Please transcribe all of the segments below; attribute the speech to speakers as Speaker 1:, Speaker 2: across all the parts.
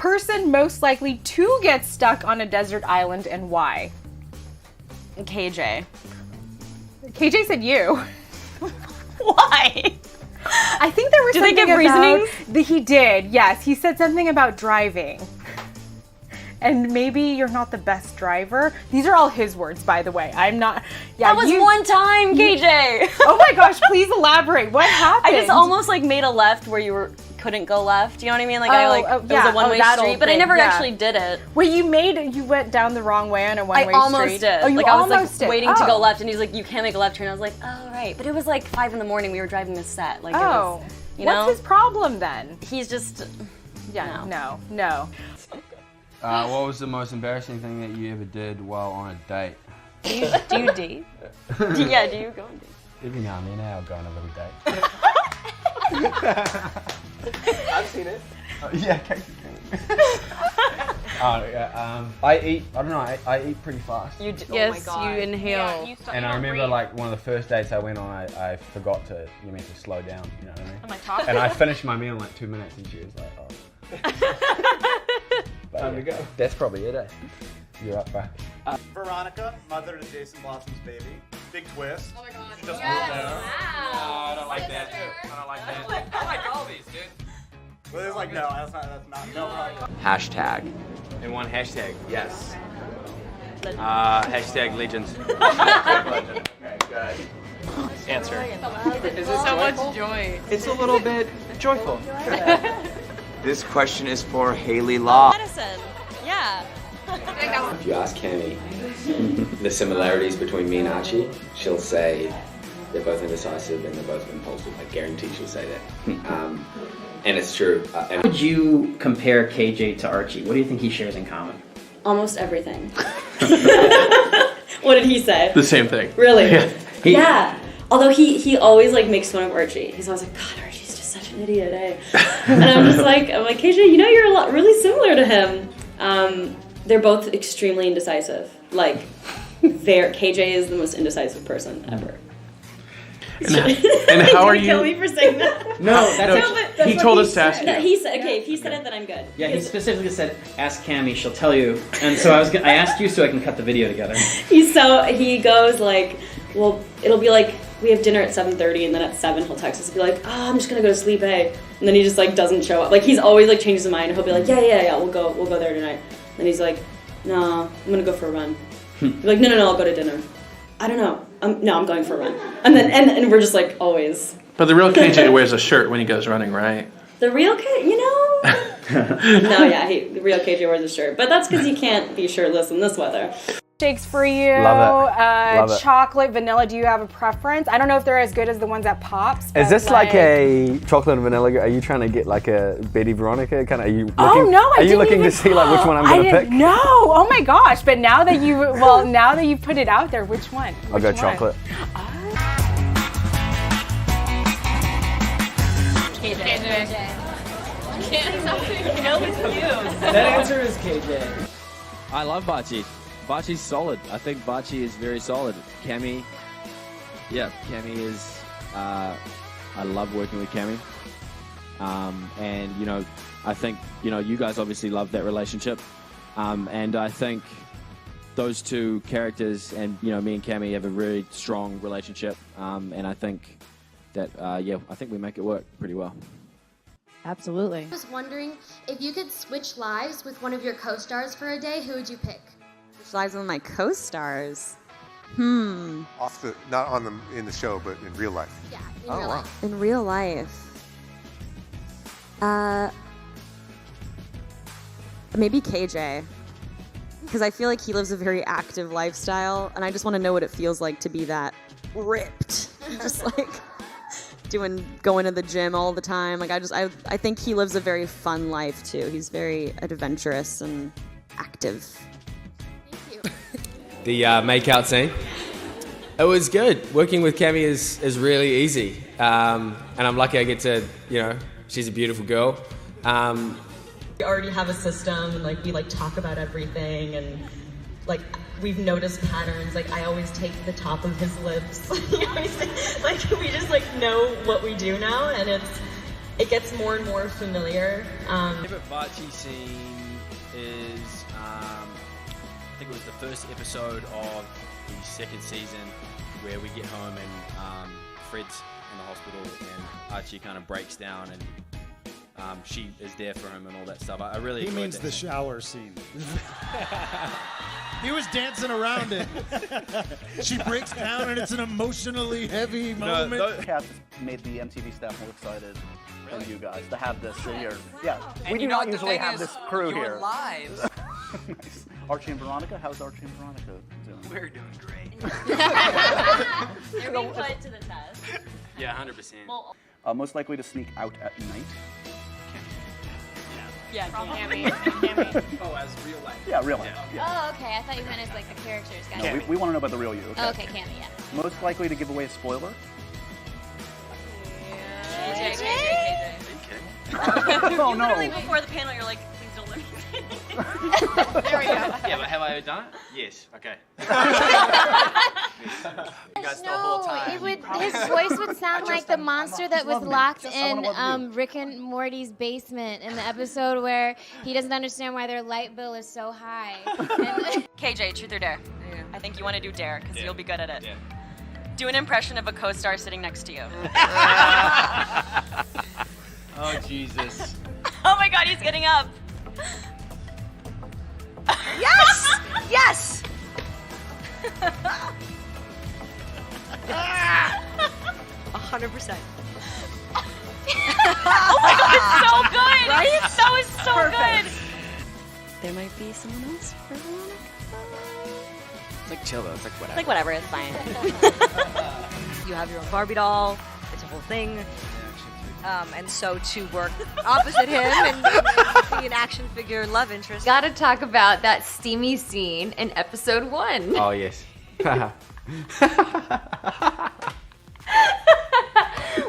Speaker 1: person most likely to get stuck on a desert island and why?
Speaker 2: KJ.
Speaker 1: KJ said you.
Speaker 2: Why?
Speaker 1: I think there was something
Speaker 2: give
Speaker 1: about... He did, yes. He said something about driving. And maybe you're not the best driver. These are all his words, by the way. I'm not... Yeah,
Speaker 2: that was one time, KJ.
Speaker 1: Oh my gosh, please elaborate. What happened?
Speaker 2: I just almost like made a left where you couldn't go left. You know what I mean? Like it was a one-way street, but I never actually did it.
Speaker 1: Wait, you went down the wrong way on a one-way street?
Speaker 2: I almost did.
Speaker 1: Oh, you
Speaker 2: like
Speaker 1: almost
Speaker 2: I was like
Speaker 1: did.
Speaker 2: waiting to go left, and he's like, "You can't make a left turn." I was like, "Oh right," but it was like 5 in the morning. We were driving this set. Like, it was, you know?
Speaker 1: What's his problem then?
Speaker 2: He's just,
Speaker 1: no.
Speaker 3: What was the most embarrassing thing that you ever did while on a date?
Speaker 2: Do you date? Yeah, do you go on dates?
Speaker 3: Every now and then I'll go on a little date.
Speaker 4: I've seen it.
Speaker 3: Yeah, Casey can. I eat, I don't know, I eat pretty fast.
Speaker 2: You do,
Speaker 5: yes, you inhale.
Speaker 1: Yeah,
Speaker 3: and I remember like one of the first dates I went on, I forgot to, you meant to slow down, you know what I mean?
Speaker 1: Am I talking?
Speaker 3: And I finished my meal in like 2 minutes and she was like, oh. Time to go. That's probably it, eh? You're up, bro.
Speaker 4: Veronica, mother to Jason Blossom's baby. Big twist.
Speaker 5: Oh my god.
Speaker 4: She just
Speaker 5: Yes.
Speaker 4: moved there.
Speaker 3: No, I don't like that. I don't like that. I like all these, dude.
Speaker 4: Well, it's like, no, that's not, no, Veronica.
Speaker 6: Hashtag.
Speaker 3: In one hashtag, yes.
Speaker 6: Hashtag legends.
Speaker 4: Answer.
Speaker 5: So much joy.
Speaker 6: It's a little bit joyful. This question is for Haley Law.
Speaker 2: Medicine. Yeah.
Speaker 7: If you ask Cami the similarities between me and Archie, she'll say they're both indecisive and they're both impulsive. I guarantee she'll say that. And it's true.
Speaker 8: How would you compare KJ to Archie? What do you think he shares in common?
Speaker 2: Almost everything. What did he say?
Speaker 6: The same thing.
Speaker 2: Really? Yeah. Although he always like makes fun of Archie. He's always like, God, Archie's just such an idiot, eh? And I'm like, KJ, you know you're really similar to him. They're both extremely indecisive. Like, KJ is the most indecisive person ever.
Speaker 6: And how are you?
Speaker 2: Kill me for saying that.
Speaker 8: No,
Speaker 6: he told us to ask you.
Speaker 2: He said, okay, if he said it, then I'm good.
Speaker 8: Yeah, he specifically said, ask Cami, she'll tell you. And so I asked you so I can cut the video together.
Speaker 2: He goes like, well, it'll be like, we have dinner at 7:30 and then at 7 he'll text us and be like, oh, I'm just gonna go to sleep, eh? And then he just like doesn't show up. Like he's always like changes his mind. He'll be like, yeah, we'll go there tonight. And he's like, no, I'm gonna go for a run. He's like, no, I'll go to dinner. I don't know. No, I'm going for a run. And then and we're just like always.
Speaker 6: But the real KJ wears a shirt when he goes running, right?
Speaker 2: The real KJ, you know? No, yeah, the real KJ wears a shirt. But that's because he can't be shirtless in this weather.
Speaker 1: Shakes for you.
Speaker 3: Love it. Love it.
Speaker 1: Chocolate, vanilla. Do you have a preference? I don't know if they're as good as the ones at Pops.
Speaker 9: Is this like a chocolate and vanilla? Are you trying to get like a Betty Veronica kind of? Are you looking,
Speaker 1: oh no!
Speaker 9: Are you looking to see like which one I'm gonna pick?
Speaker 1: No! Oh my gosh! But now that you now that you've put it out there, which one?
Speaker 9: I'll go chocolate.
Speaker 5: KJ.
Speaker 8: That answer is KJ.
Speaker 10: I love Bachi. Bachi's solid. I think Bachi is very solid. Cami is, I love working with Cami. And, you know, I think, you know, you guys obviously love that relationship. And I think those two characters and, you know, me and Cami have a really strong relationship. And I think that, I think we make it work pretty well.
Speaker 5: Absolutely.
Speaker 11: I was wondering if you could switch lives with one of your co-stars for a day, who would you pick?
Speaker 2: Switch lives with my co-stars.
Speaker 12: Not on in the show, but in real life.
Speaker 11: Yeah, in real life.
Speaker 2: In real life. Maybe KJ. Because I feel like he lives a very active lifestyle, and I just want to know what it feels like to be that ripped. Just like going to the gym all the time. Like I think he lives a very fun life too. He's very adventurous and active.
Speaker 11: Thank you.
Speaker 13: The make-out scene. It was good. Working with Cami is really easy. And I'm lucky I get to, you know, she's a beautiful girl.
Speaker 2: We already have a system, and like we like talk about everything, and like we've noticed patterns. Like I always take the top of his lips. Like we just like know what we do now, and It gets more and more familiar.
Speaker 8: Favorite Vachi scene is, I think it was the first episode of the second season where we get home and Fred's in the hospital and Archie kind of breaks down and she is there for him and all that stuff. I really
Speaker 14: He
Speaker 8: enjoyed
Speaker 14: means
Speaker 8: that
Speaker 14: the
Speaker 8: scene.
Speaker 14: shower scene. He was dancing around it. She breaks down and it's an emotionally heavy moment.
Speaker 15: Cast made the MTV staff more excited than you guys to have this here. Yeah,
Speaker 16: And
Speaker 15: we
Speaker 16: you
Speaker 15: do
Speaker 16: know
Speaker 15: not
Speaker 16: what the
Speaker 15: usually
Speaker 16: thing
Speaker 15: have
Speaker 16: is?
Speaker 15: this crew
Speaker 16: You're
Speaker 15: here.
Speaker 16: live.
Speaker 15: Nice. Archie and Veronica, how's Archie and Veronica doing?
Speaker 16: We're doing great.
Speaker 2: You're being put to the test.
Speaker 8: Yeah, 100%.
Speaker 15: Most likely to sneak out at night.
Speaker 2: Yeah,
Speaker 5: Cami.
Speaker 8: Oh, as real life.
Speaker 15: Yeah, real life. Yeah.
Speaker 17: Oh, okay. I thought you meant as like the characters. Gotcha.
Speaker 15: No, we want to know about the real you.
Speaker 17: Oh, okay, Cami, yeah.
Speaker 15: Most likely to give away a spoiler.
Speaker 2: KJ.
Speaker 15: Oh, no.
Speaker 2: Literally before the panel, you're like, please don't let me say.
Speaker 5: There we go.
Speaker 8: Yeah, but have I done it? Yes. Okay.
Speaker 16: You guys the whole time.
Speaker 17: His voice would sound like the monster that was locked in Rick and Morty's basement in the episode where he doesn't understand why their light bill is so high.
Speaker 2: KJ, truth or dare?
Speaker 5: Yeah.
Speaker 2: I think you want to do dare because
Speaker 8: Yeah.
Speaker 2: you'll be good at it.
Speaker 8: Yeah.
Speaker 2: Do an impression of a co-star sitting next to you.
Speaker 8: Oh, Jesus.
Speaker 2: Oh my God, he's getting up.
Speaker 5: Yes! Yes! 100%.
Speaker 2: Oh my God, it's so good!
Speaker 5: Right?
Speaker 2: That was so
Speaker 5: Perfect.
Speaker 2: good! There might be someone else for Veronica.
Speaker 7: It's like chill though. It's like whatever.
Speaker 2: Like whatever, it's fine.
Speaker 5: You have your own Barbie doll. It's a whole thing. And so to work opposite him and be an action figure love interest.
Speaker 18: Gotta talk about that steamy scene in episode 1.
Speaker 3: Oh, yes.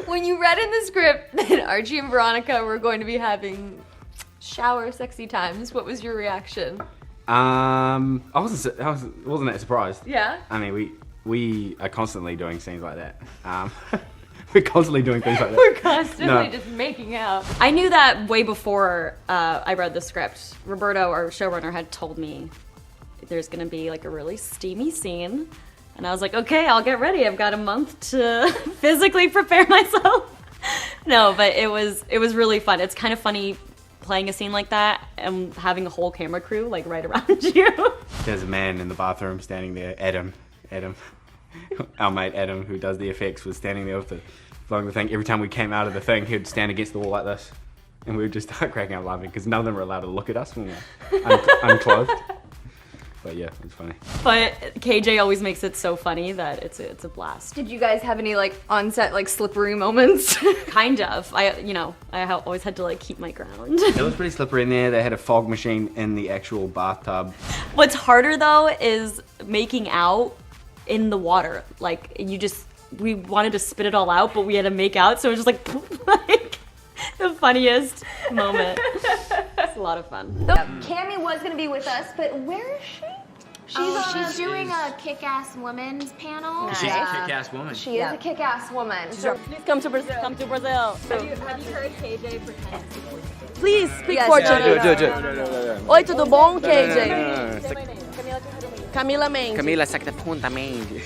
Speaker 18: When you read in the script that Archie and Veronica were going to be having shower sexy times, what was your reaction?
Speaker 3: I wasn't that surprised.
Speaker 18: Yeah?
Speaker 3: I mean, we are constantly doing scenes like that. We're constantly doing things like that.
Speaker 18: We're constantly
Speaker 3: No.
Speaker 18: just making out.
Speaker 2: I knew that way before I read the script. Roberto, our showrunner, had told me there's gonna be like a really steamy scene. And I was like, okay, I'll get ready. I've got a month to physically prepare myself. No, but it was really fun. It's kind of funny playing a scene like that and having a whole camera crew like right around you.
Speaker 3: There's a man in the bathroom standing there, Adam. Our mate Adam, who does the effects, was standing there with the blowing the thing. Every time we came out of the thing, he'd stand against the wall like this. And we would just start cracking up laughing because none of them were allowed to look at us when we were unclothed. But yeah, it's funny.
Speaker 2: But KJ always makes it so funny that it's a blast.
Speaker 18: Did you guys have any like on-set like slippery moments?
Speaker 2: Kind of. I always had to like keep my ground.
Speaker 3: It was pretty slippery in there. They had a fog machine in the actual bathtub.
Speaker 2: What's harder though is making out in the water. Like we wanted to spit it all out, but we had to make out, so it was just like the funniest moment. It's a lot of fun.
Speaker 18: Cami was gonna be with us, but where is she?
Speaker 17: She's doing a kick-ass women's panel.
Speaker 8: She's a kick-ass woman.
Speaker 18: She is a kick-ass woman.
Speaker 2: Please come to Brazil. Have you heard KJ pretend?
Speaker 5: Please speak
Speaker 18: Yes,
Speaker 5: Portuguese.
Speaker 18: do it.
Speaker 5: Oi, tudo bom, KJ?
Speaker 7: Camila
Speaker 5: Camila Mendes.
Speaker 7: Camila Sacrapuntamente.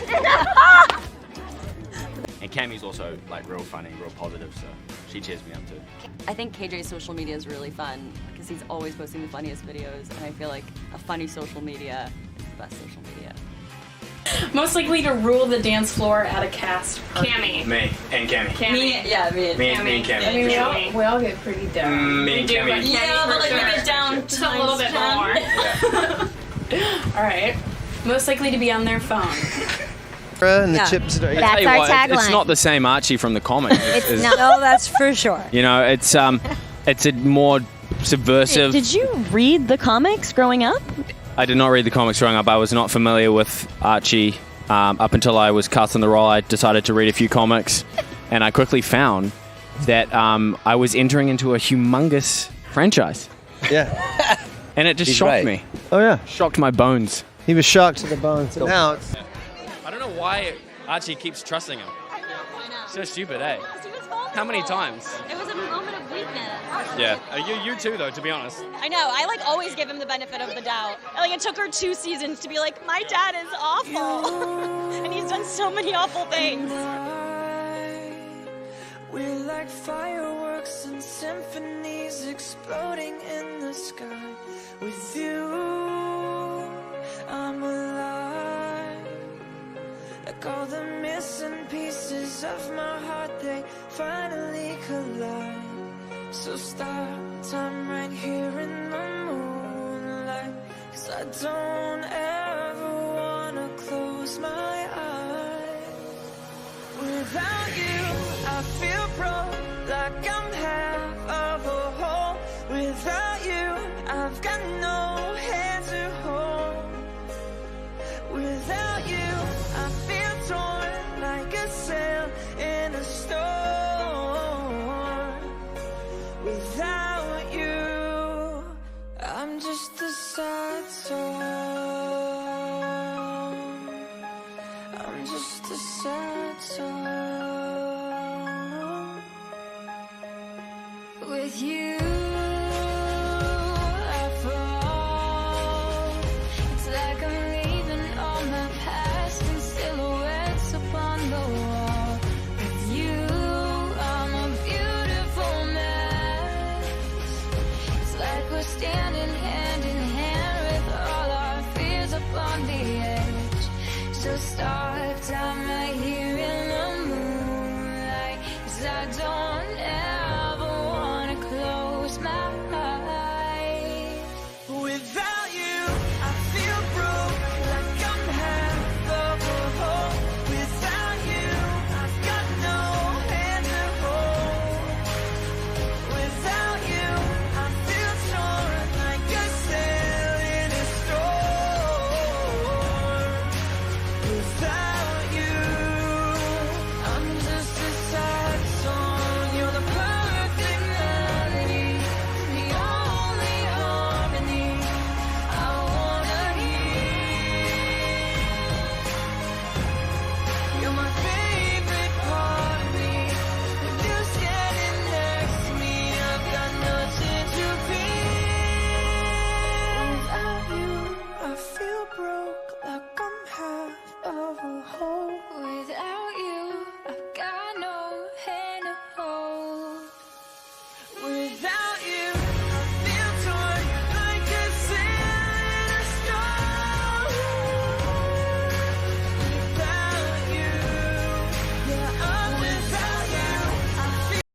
Speaker 3: And Cami's also like real funny, real positive, so she cheers me up too.
Speaker 2: I think KJ's social media is really fun because he's always posting the funniest videos, and I feel like a funny social media is the best social media.
Speaker 19: Most likely to rule the dance floor at a cast party.
Speaker 5: Cami.
Speaker 3: Me and Cami.
Speaker 19: Me and
Speaker 3: Me and Cami.
Speaker 19: I mean, we all get pretty down.
Speaker 3: Me and Cami.
Speaker 19: Yeah, but like we get down just a little bit more. All right. Most likely to be on their phone.
Speaker 12: And the
Speaker 19: Yeah.
Speaker 12: chips.
Speaker 17: That's our tagline.
Speaker 7: It's not the same Archie from the comic.
Speaker 17: It's not. No, that's for sure.
Speaker 7: You know, it's a more subversive.
Speaker 2: Did you read the comics growing up?
Speaker 7: I did not read the comics growing up. I was not familiar with Archie up until I was cast in the role. I decided to read a few comics, and I quickly found that I was entering into a humongous franchise.
Speaker 12: Yeah.
Speaker 7: And it just
Speaker 12: He's
Speaker 7: shocked
Speaker 12: right.
Speaker 7: me.
Speaker 12: Oh yeah.
Speaker 7: Shocked my bones.
Speaker 12: He was shocked to the bones. So now it's.
Speaker 8: I don't know why Archie keeps trusting him. So stupid, eh? How many times?
Speaker 2: It was a moment
Speaker 8: Yeah, you too though. To be honest.
Speaker 20: I know. I like always give him the benefit of the doubt. Like it took her 2 seasons to be like, my dad is awful, and he's done so many awful things.
Speaker 21: We're like fireworks and symphonies exploding in the sky. With you, I'm alive. Like all the missing pieces of my heart, they finally collide. So stop time right here in the moonlight, 'cause I don't ever wanna close my eyes. Without you, I feel broke, like I'm half of a whole. Without you, I've got no